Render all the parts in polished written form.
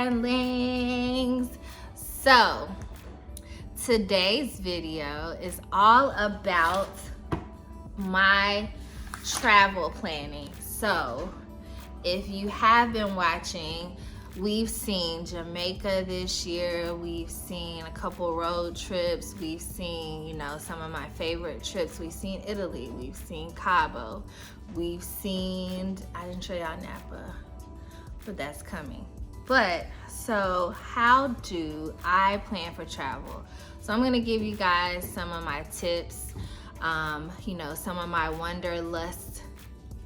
darlings. So today's video is all about my travel planning. So if you have been watching, we've seen Jamaica this year, we've seen a couple road trips, we've seen, you know, some of my favorite trips. We've seen Italy, we've seen Cabo, we've seen, I didn't show y'all Napa, but that's coming. But so how do I plan for travel? So I'm gonna give you guys some of my tips, you know, some of my wanderlust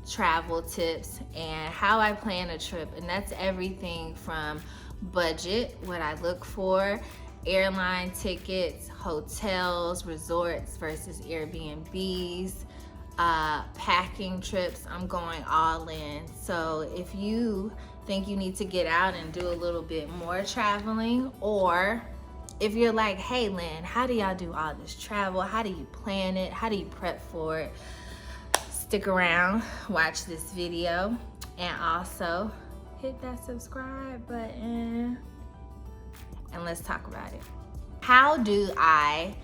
travel tips and how I plan a trip. And that's everything from budget, what I look for, airline tickets, hotels, resorts versus Airbnbs, packing trips. I'm going all in. So if you think you need to get out and do a little bit more traveling, or if you're like, hey Lynn, how do y'all do all this travel? How do you plan it? How do you prep for it? Stick around, watch this video, and also hit that subscribe button and let's talk about it. How do I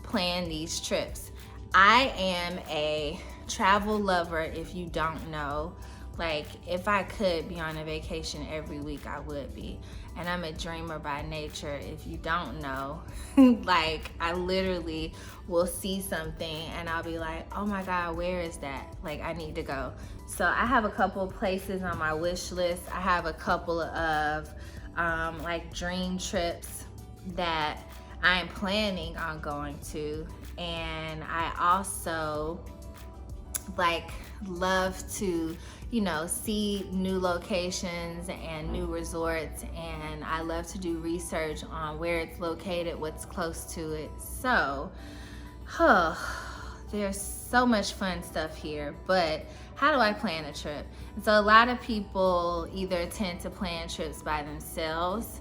plan these trips? I am a travel lover, if you don't know. Like, if I could be on a vacation every week, I would be. And I'm a dreamer by nature, if you don't know. Like, I literally will see something and I'll be like, oh my God, where is that? Like, I need to go. So I have a couple places on my wish list. I have a couple of like dream trips that I'm planning on going to. And I also like love to, you know, see new locations and new resorts, and I love to do research on where it's located, what's close to it. So there's so much fun stuff here. But how do I plan a trip? And so a lot of people either tend to plan trips by themselves,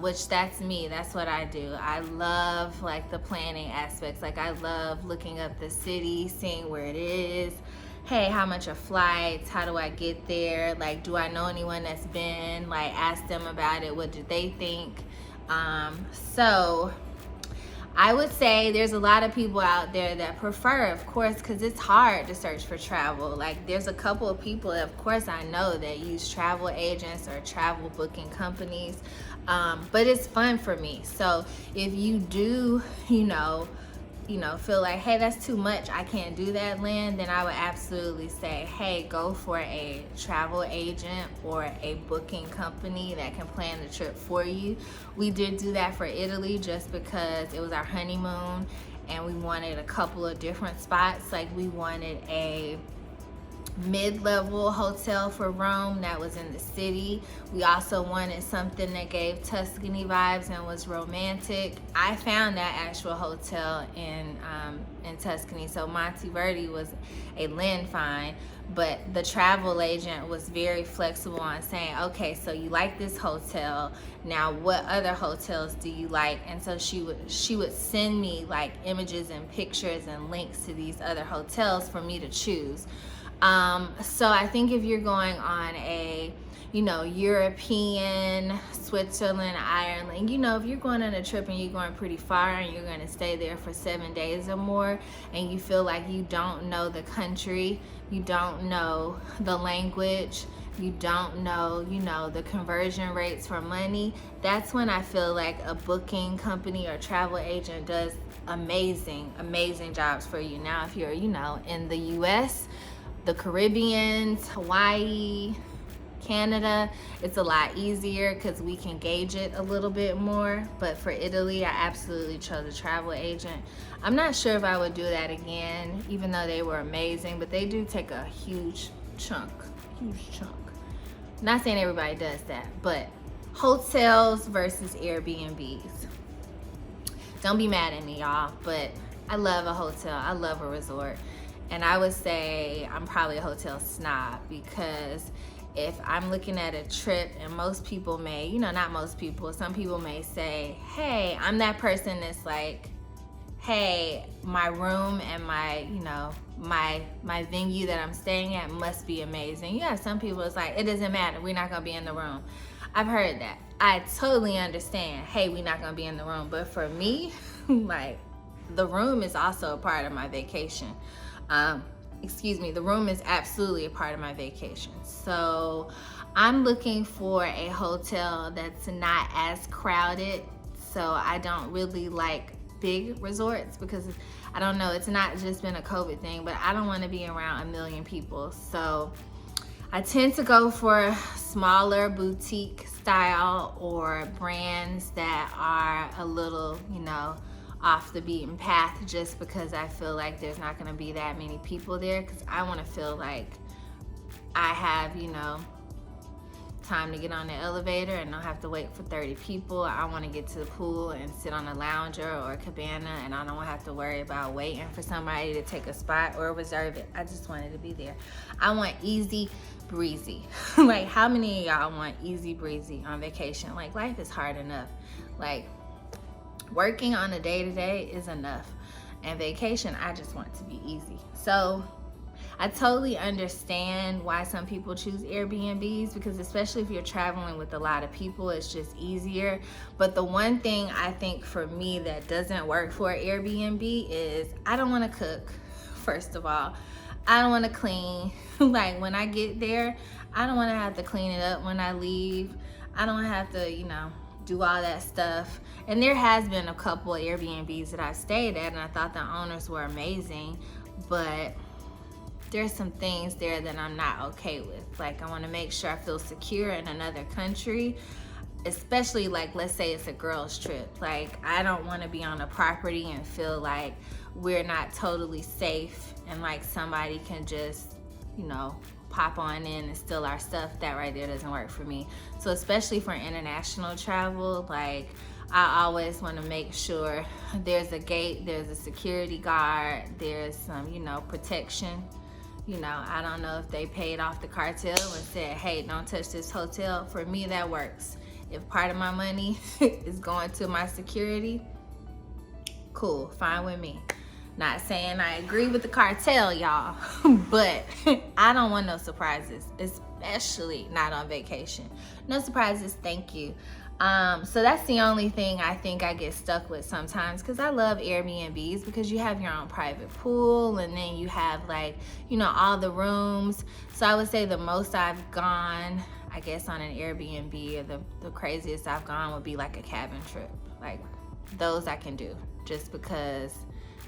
which that's me. That's what I do. I love like the planning aspects. Like, I love looking up the city, seeing where it is. Hey, how much are flights? How do I get there? Like, do I know anyone that's been? Like, ask them about it. What do they think? So I would say there's a lot of people out there that prefer, of course, because it's hard to search for travel. Like, there's a couple of people, of course, I know that use travel agents or travel booking companies, but it's fun for me. So if you do, you know, feel like, hey, that's too much, I can't do that, Lynn, then I would absolutely say, hey, go for a travel agent or a booking company that can plan the trip for you. We did do that for Italy just because it was our honeymoon and we wanted a couple of different spots. Like, we wanted a mid-level hotel for Rome that was in the city. We also wanted something that gave Tuscany vibes and was romantic. I found that actual hotel in Tuscany, so Monteverdi was a Lynn find, but the travel agent was very flexible on saying, okay, so you like this hotel, now what other hotels do you like? And so she would send me like images and pictures and links to these other hotels for me to choose. So I think if you're going on a, you know, European, Switzerland, Ireland, you know, if you're going on a trip and you're going pretty far and you're going to stay there for 7 days or more, and you feel like you don't know the country, you don't know the language, you don't know, you know, the conversion rates for money, that's when I feel like a booking company or travel agent does amazing jobs for you. Now, if you're, you know, in the US, the Caribbean, Hawaii, Canada, it's a lot easier because we can gauge it a little bit more. But for Italy, I absolutely chose a travel agent. I'm not sure if I would do that again, even though they were amazing, but they do take a huge chunk. Not saying everybody does that, but hotels versus Airbnbs. Don't be mad at me, y'all, but I love a hotel, I love a resort. And I would say I'm probably a hotel snob, because if I'm looking at a trip, and most people may, you know, not most people, some people may say, hey, I'm that person that's like, hey, my room and my, you know, my venue that I'm staying at must be amazing. You have some people, it's like, it doesn't matter, we're not gonna be in the room. I've heard that. I totally understand, hey, we're not gonna be in the room. But for me, like, the room is also a part of my vacation. The room is absolutely a part of my vacation. So I'm looking for a hotel that's not as crowded. So I don't really like big resorts because I don't know, it's not just been a COVID thing, but I don't want to be around a million people. So I tend to go for smaller boutique style or brands that are a little, off the beaten path, just because I feel like there's not going to be that many people there, because I want to feel like I have, time to get on the elevator and not have to wait for 30 people. I want to get to the pool and sit on a lounger or a cabana, and I don't have to worry about waiting for somebody to take a spot or reserve it. I just wanted to be there. I want easy breezy. Like, how many of y'all want easy breezy on vacation? Like, life is hard enough. Like, working on a day-to-day is enough. And vacation, I just want to be easy. So I totally understand why some people choose Airbnbs, because especially if you're traveling with a lot of people, it's just easier. But the one thing I think for me that doesn't work for Airbnb is I don't want to cook, first of all. I don't want to clean. Like, when I get there, I don't want to have to clean it up when I leave. I don't have to, do all that stuff. And there has been a couple of Airbnbs that I've stayed at, and I thought the owners were amazing, but there's some things there that I'm not okay with. Like, I want to make sure I feel secure in another country, especially, like, let's say it's a girls trip. Like, I don't want to be on a property and feel like we're not totally safe and like somebody can just, pop on in and steal our stuff. That right there doesn't work for me. So especially for international travel, like, I always want to make sure there's a gate, there's a security guard, there's some, protection. I don't know if they paid off the cartel and said, hey, don't touch this hotel. For me, that works. If part of my money is going to my security, cool, fine with me. Not saying I agree with the cartel, y'all, but I don't want no surprises, especially not on vacation. No surprises, thank you. So that's the only thing I think I get stuck with sometimes, because I love Airbnbs because you have your own private pool, and then you have, like, all the rooms. So I would say the most I've gone, I guess, on an Airbnb, or the craziest I've gone would be like a cabin trip. Like, those I can do just because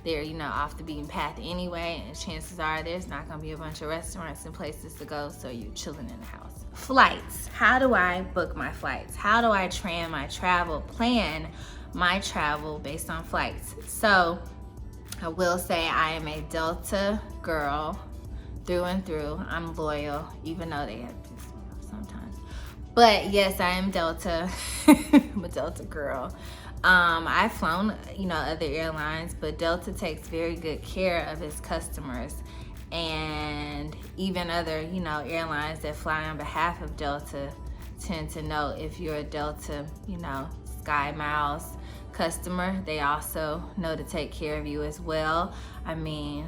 they're, off the beaten path anyway, and chances are there's not gonna be a bunch of restaurants and places to go, so you're chilling in the house. Flights. How do I book my flights? How do I plan my travel based on flights? So I will say I am a Delta girl through and through. I'm loyal, even though they have this sometimes. But yes, I am Delta. I'm a Delta girl. I've flown, other airlines, but Delta takes very good care of its customers. And even other, airlines that fly on behalf of Delta tend to know if you're a Delta, Sky Miles customer. They also know to take care of you as well. I mean,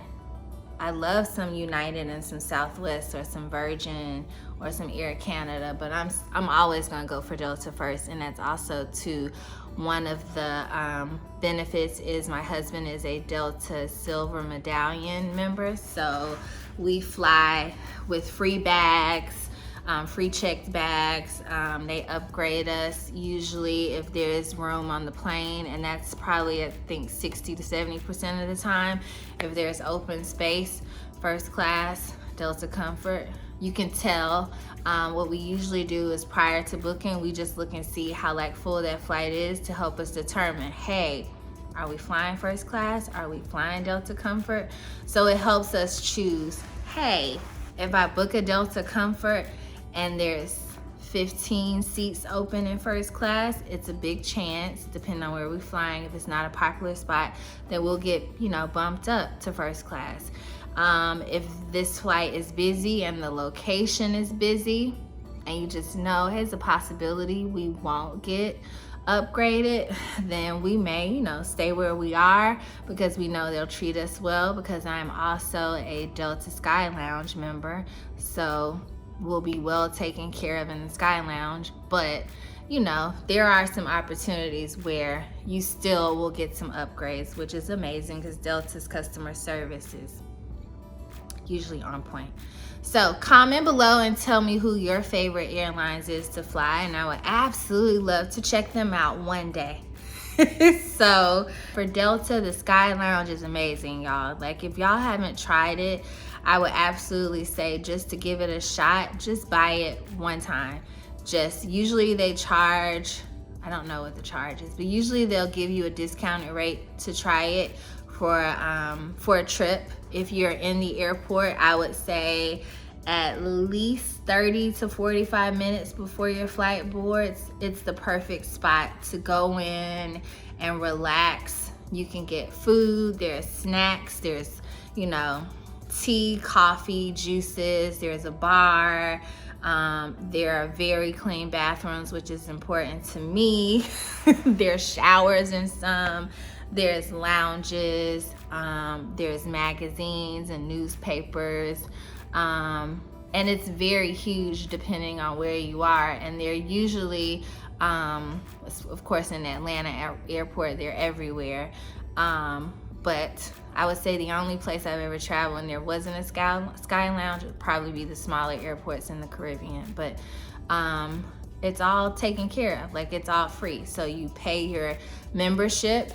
I love some United and some Southwest or some Virgin or some Air Canada, but I'm always gonna go for Delta first. And that's also too, one of the benefits is my husband is a Delta Silver Medallion member, so we fly with free bags, free checked bags. They upgrade us usually if there's room on the plane, and that's probably, I think, 60 to 70% of the time. If there's open space, first class, Delta Comfort. You can tell. What we usually do is, prior to booking, we just look and see how full that flight is to help us determine, hey, are we flying first class? Are we flying Delta Comfort? So it helps us choose, hey, if I book a Delta Comfort and there's 15 seats open in first class, it's a big chance, depending on where we're flying, if it's not a popular spot, that we'll get, bumped up to first class. If this flight is busy and the location is busy, and you just know there's a possibility we won't get upgraded, then we may, stay where we are because we know they'll treat us well, because I'm also a Delta Sky Lounge member. So we'll be well taken care of in the Sky Lounge. But you know, there are some opportunities where you still will get some upgrades, which is amazing because Delta's customer service is usually on point. So comment below and tell me who your favorite airlines is to fly, and I would absolutely love to check them out one day. So for Delta, the Sky Lounge is amazing, y'all. Like, if y'all haven't tried it, I would absolutely say just to give it a shot, just buy it one time. Just usually they charge, I don't know what the charge is, but usually they'll give you a discounted rate to try it for a trip. If you're in the airport, I would say at least 30 to 45 minutes before your flight boards, it's the perfect spot to go in and relax. You can get food, there's snacks, there's, you know, tea, coffee, juices, there's a bar. There are very clean bathrooms, which is important to me. There's showers in some. There's lounges, there's magazines and newspapers, and it's very huge depending on where you are. And they're usually, of course, in the Atlanta airport, they're everywhere. But I would say the only place I've ever traveled and there wasn't a Sky Lounge would probably be the smaller airports in the Caribbean. But it's all taken care of, like it's all free. So you pay your membership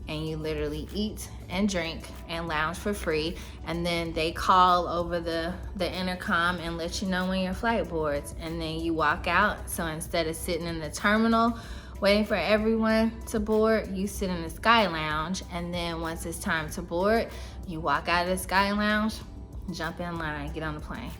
and you literally eat and drink and lounge for free, and then they call over the intercom and let you know when your flight boards, and then you walk out. So instead of sitting in the terminal waiting for everyone to board, you sit in the Sky Lounge, and then once it's time to board, you walk out of the Sky Lounge, jump in line, get on the plane.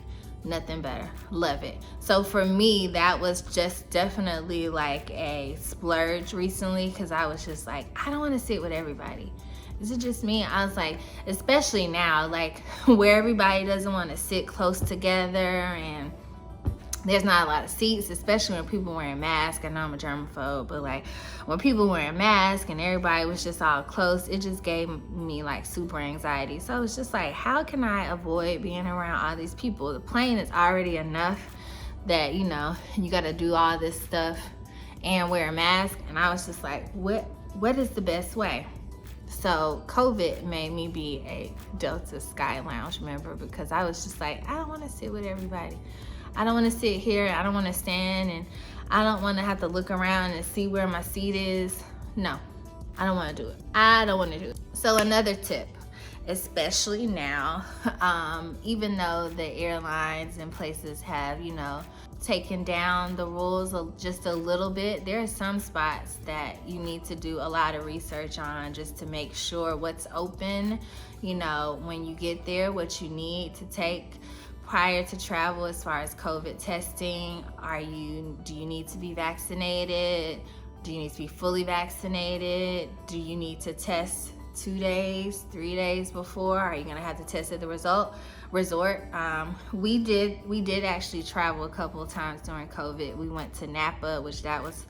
Nothing better. Love it. So for me, that was just definitely like a splurge recently, because I was just like, I don't want to sit with everybody. Is it just me? I was like, especially now, like where everybody doesn't want to sit close together and there's not a lot of seats, especially when people wearing masks. I know I'm a germaphobe, but like when people wearing masks and everybody was just all close, it just gave me like super anxiety. So it's just like, how can I avoid being around all these people? The plane is already enough that, you know, you got to do all this stuff and wear a mask. And I was just like, what is the best way? So COVID made me be a Delta Sky Lounge member, because I was just like, I don't want to sit with everybody. I don't want to sit here. I don't want to stand, and I don't want to have to look around and see where my seat is. No, I don't want to do it. I don't want to do it. So another tip, especially now, even though the airlines and places have, you know, taken down the rules just a little bit, there are some spots that you need to do a lot of research on just to make sure what's open, you know, when you get there, what you need to take prior to travel as far as COVID testing. Do you need to be vaccinated? Do you need to be fully vaccinated? Do you need to test 2 days, 3 days before? Are you gonna have to test at the resort? We did actually travel a couple of times during COVID. We went to Napa, which that was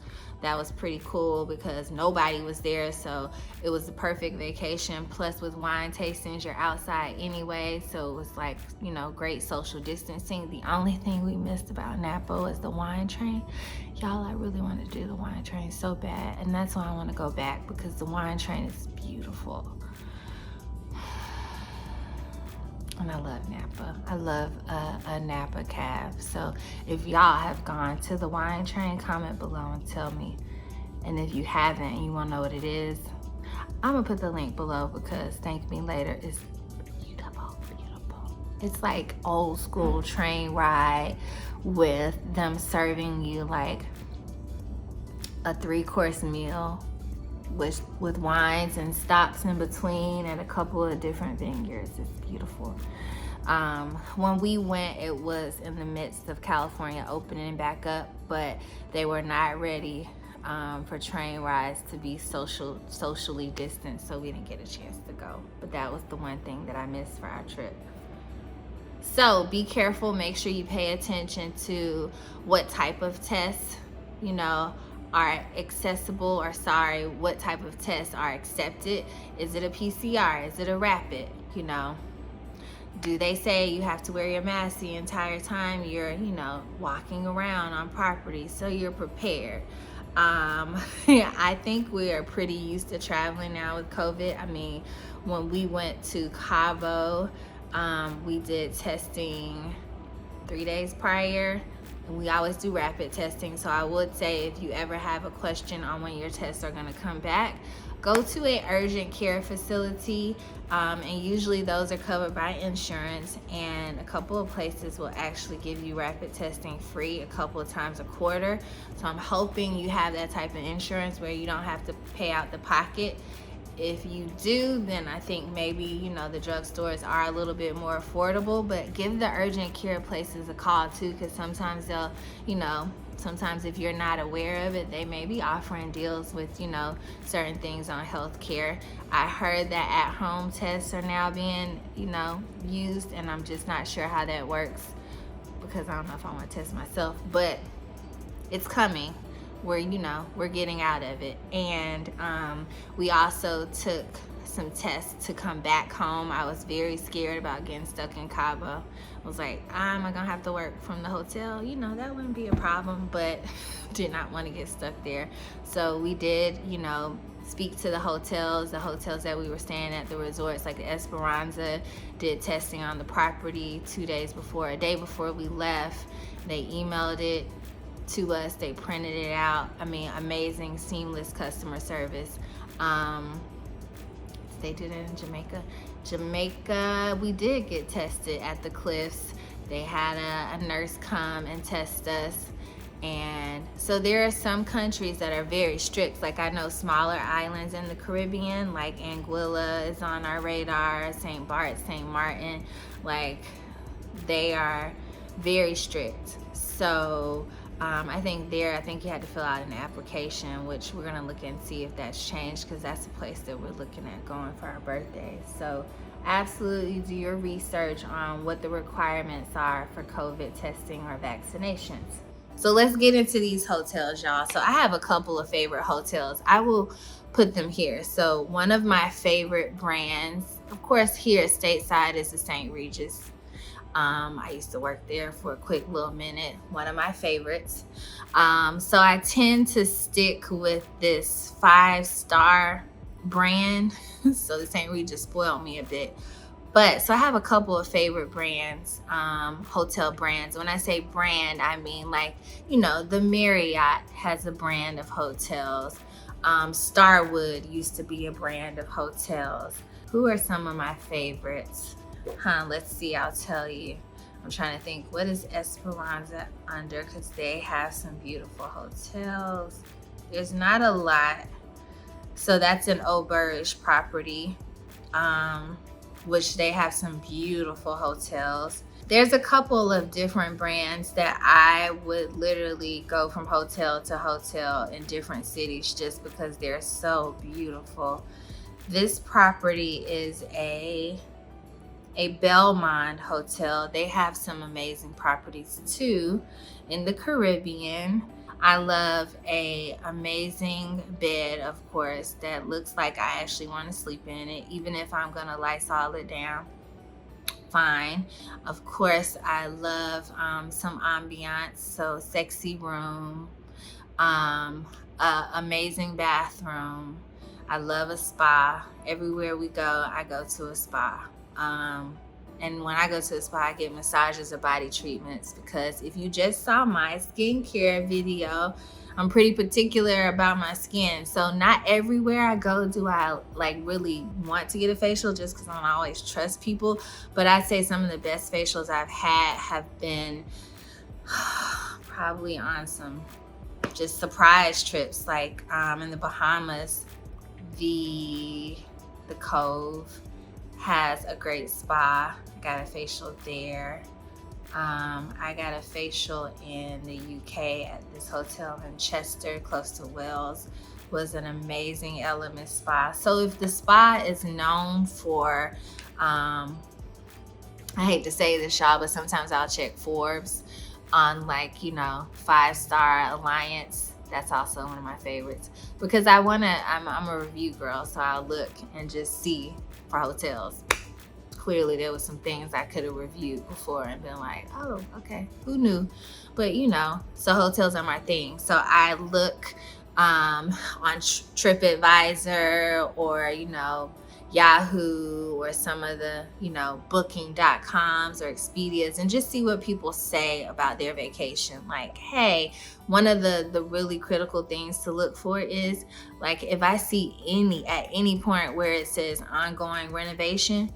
pretty cool because nobody was there, so it was the perfect vacation. Plus with wine tastings, you're outside anyway, so it was like, you know, great social distancing. The only thing we missed about Napa was the wine train. Y'all, I really want to do the wine train so bad, and that's why I want to go back, because the wine train is beautiful. And I love Napa. I love a Napa cab. So if y'all have gone to the wine train, comment below and tell me. And if you haven't and you want to know what it is, I'm gonna put the link below, because thank me later is beautiful, beautiful. It's like old school train ride with them serving you like a 3-course meal with wines and stops in between at a couple of different vineyards. It's beautiful. When we went, it was in the midst of California opening back up, but they were not ready for train rides to be socially distanced, so we didn't get a chance to go. But that was the one thing that I missed for our trip. So be careful. Make sure you pay attention to what type of tests, you know, are accessible, or what type of tests are accepted. Is it a PCR? Is it a rapid? You know, do they say you have to wear your mask the entire time you're, you know, walking around on property, so you're prepared? I think we are pretty used to traveling now with COVID. I mean, when we went to Cabo, we did testing 3 days prior. And we always do rapid testing. So I would say if you ever have a question on when your tests are going to come back, go to an urgent care facility. And usually those are covered by insurance, and a couple of places will actually give you rapid testing free a couple of times a quarter. So I'm hoping you have that type of insurance where you don't have to pay out the pocket. If you do, then I think maybe, you know, the drugstores are a little bit more affordable, but give the urgent care places a call too, because sometimes they'll, you know, sometimes if you're not aware of it, they may be offering deals with, you know, certain things on healthcare. I heard that at-home tests are now being, you know, used, and I'm just not sure how that works because I don't know if I want to test myself, but it's coming. Where, you know, we're getting out of it. And we also took some tests to come back home. I was very scared about getting stuck in Cabo. I was like, am I gonna have to work from the hotel? You know, that wouldn't be a problem, but did not want to get stuck there. So we did, you know, speak to the hotels that we were staying at, the resorts like the Esperanza, did testing on the property 2 days before, a day before we left. They emailed it to us, they printed it out. I mean, amazing, seamless customer service. They did it in Jamaica, we did get tested at the cliffs. They had a nurse come and test us. And so there are some countries that are very strict. Like I know smaller islands in the Caribbean, like Anguilla is on our radar, St. Barth, St. Martin, like they are very strict. So I think you had to fill out an application, which we're gonna look and see if that's changed, because that's a place that we're looking at going for our birthday. So absolutely do your research on what the requirements are for COVID testing or vaccinations. So let's get into these hotels, y'all. So I have a couple of favorite hotels. I will put them here. So one of my favorite brands, of course, here stateside, is the St. Regis. I used to work there for a quick little minute. One of my favorites. So I tend to stick with this 5-star brand. So the St. Regis spoiled me a bit. But so I have a couple of favorite brands, hotel brands. When I say brand, I mean like, you know, the Marriott has a brand of hotels. Starwood used to be a brand of hotels. Who are some of my favorites? Let's see, I'll tell you. I'm trying to think, what is Esperanza under? Because they have some beautiful hotels. There's not a lot. So that's an Auberge property, which they have some beautiful hotels. There's a couple of different brands that I would literally go from hotel to hotel in different cities just because they're so beautiful. This property is a Belmond hotel. They have some amazing properties too in the Caribbean. I love a amazing bed, of course, that looks like I actually want to sleep in it, even if I'm gonna Lysol it down, fine. Of course, I love some ambiance, so sexy room, amazing bathroom. I love a spa. Everywhere we go, I go to a spa. And when I go to the spa, I get massages or body treatments, because if you just saw my skincare video, I'm pretty particular about my skin. So not everywhere I go do I like really want to get a facial, just because I don't always trust people. But I'd say some of the best facials I've had have been probably on some just surprise trips, like in the Bahamas. The Cove has a great spa. Got a facial there. I got a facial in the UK at this hotel in Chester, close to Wales. Was an amazing element spa. So if the spa is known for, I hate to say this, y'all, but sometimes I'll check Forbes on, like, you know, 5-star Alliance. That's also one of my favorites, because I'm a review girl, so I'll look and just see for hotels. Clearly there was some things I could have reviewed before and been like, oh, okay, who knew? But you know, so hotels are my thing. So I look on TripAdvisor or, Yahoo or some of the, booking.coms or Expedias, and just see what people say about their vacation. Like, hey, one of the really critical things to look for is, like, if I see at any point where it says ongoing renovation,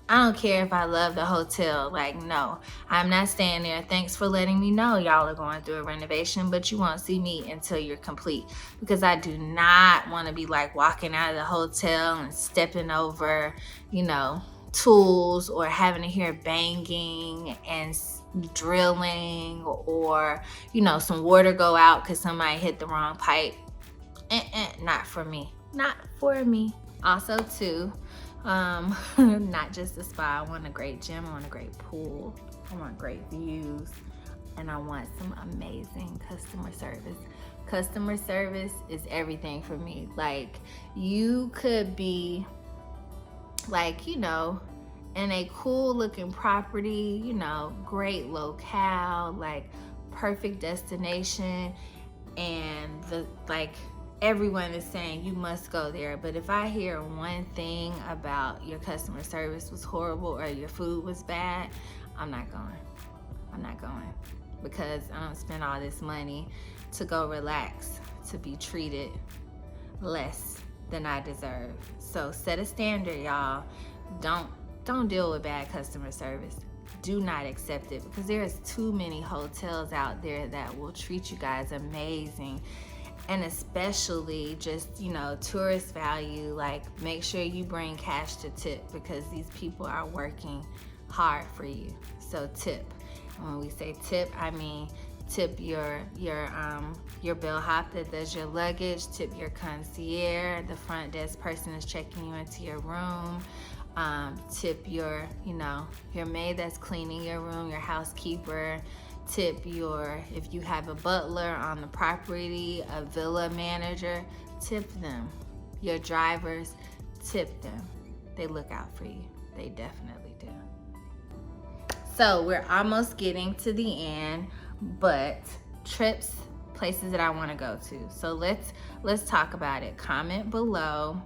I don't care if I love the hotel. Like, no, I'm not staying there. Thanks for letting me know y'all are going through a renovation, but you won't see me until you're complete, because I do not want to be like walking out of the hotel and stepping over, tools, or having to hear banging and drilling, or, some water go out because somebody hit the wrong pipe. Not for me. Not for me. Also, too, not just a spa. I want a great gym. I want a great pool. I want great views. And I want some amazing customer service. Customer service is everything for me. Like, you could be like, in a cool looking property, great locale, like perfect destination, and everyone is saying you must go there. But if I hear one thing about your customer service was horrible or your food was bad, I'm not going. Because I don't spend all this money to go relax, to be treated less than I deserve. So set a standard, y'all. Don't deal with bad customer service. Do not accept it, because there's too many hotels out there that will treat you guys amazing. And especially just, tourist value, like, make sure you bring cash to tip, because these people are working hard for you. So tip. And when we say tip, I mean tip your bellhop that does your luggage, tip your concierge, the front desk person is checking you into your room, tip your maid that's cleaning your room, your housekeeper, tip if you have a butler on the property, a villa manager, tip them. Your drivers, tip them. They look out for you. They definitely do. So we're almost getting to the end, but trips, places that I want to go to. So let's talk about it. Comment below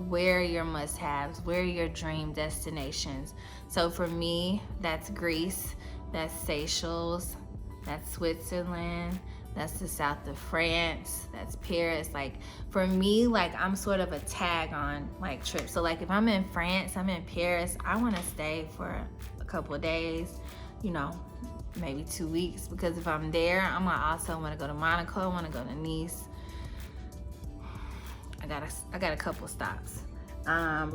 where are your must-haves, where are your dream destinations. So for me, that's Greece, that's Seychelles, that's Switzerland, that's the south of France, that's Paris. Like, for me, like, I'm sort of a tag on like trips. So like, if I'm in France, I'm in Paris, I want to stay for a couple of days, maybe 2 weeks, because if I'm there, I'm gonna also want to go to Monaco, I want to go to Nice. I got a couple stops.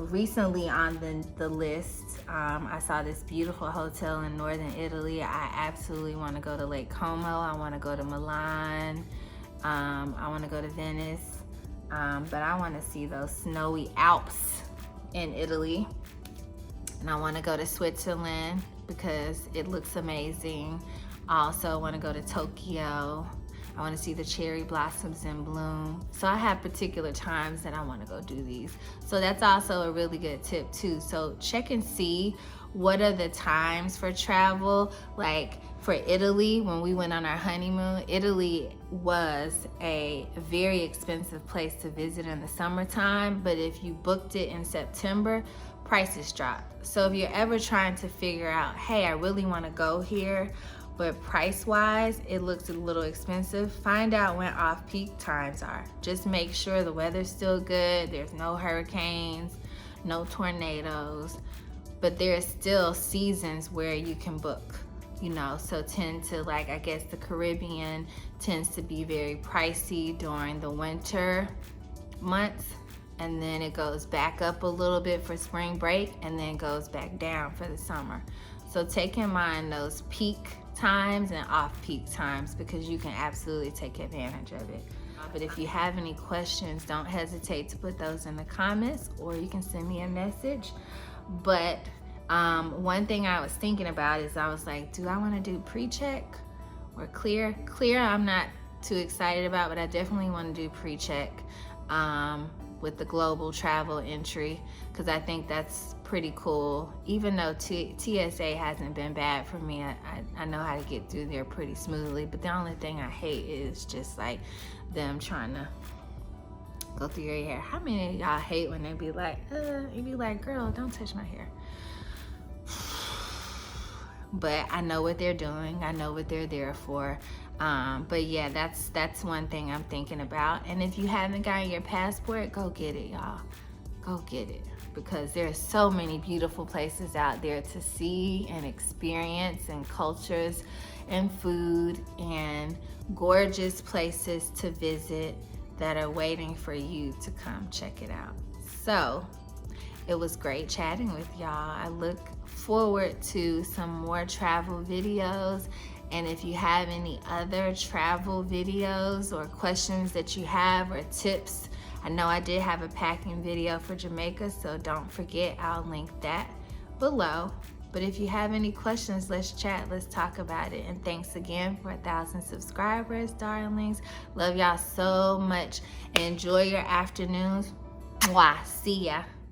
Recently on the list, I saw this beautiful hotel in northern Italy. I absolutely want to go to Lake Como. I want to go to Milan. I want to go to Venice. But I want to see those snowy Alps in Italy. And I want to go to Switzerland because it looks amazing. I also want to go to Tokyo. I want to see the cherry blossoms in bloom. So I have particular times that I want to go do these. So that's also a really good tip too. So check and see what are the times for travel. Like for Italy, when we went on our honeymoon, Italy was a very expensive place to visit in the summertime, but if you booked it in September, prices dropped. So if you're ever trying to figure out, hey, I really want to go here, but price-wise, it looks a little expensive, find out when off-peak times are. Just make sure the weather's still good, there's no hurricanes, no tornadoes, but there's still seasons where you can book, so tend to, like, I guess the Caribbean tends to be very pricey during the winter months, and then it goes back up a little bit for spring break, and then goes back down for the summer. So take in mind those peak times and off-peak times, because you can absolutely take advantage of it. But if you have any questions, don't hesitate to put those in the comments, or you can send me a message. But one thing I was thinking about is, I was like, do I want to do pre-check or clear? Clear I'm not too excited about, but I definitely want to do pre-check with the global travel entry, because I think that's pretty cool. Even though TSA hasn't been bad for me, I know how to get through there pretty smoothly, but the only thing I hate is just like them trying to go through your hair. How many of y'all hate when they be like, you be like, girl, don't touch my hair? But I know what they're doing. I know what they're there for. But yeah, that's one thing I'm thinking about. And if you haven't gotten your passport, go get it, y'all. Go get it, because there's so many beautiful places out there to see and experience, and cultures and food and gorgeous places to visit that are waiting for you to come check it out. So it was great chatting with y'all. I look forward to some more travel videos. And if you have any other travel videos or questions that you have or tips, I know I did have a packing video for Jamaica, so don't forget, I'll link that below. But if you have any questions, let's chat, let's talk about it. And thanks again for 1,000 subscribers, darlings. Love y'all so much. Enjoy your afternoons. Mwah. See ya.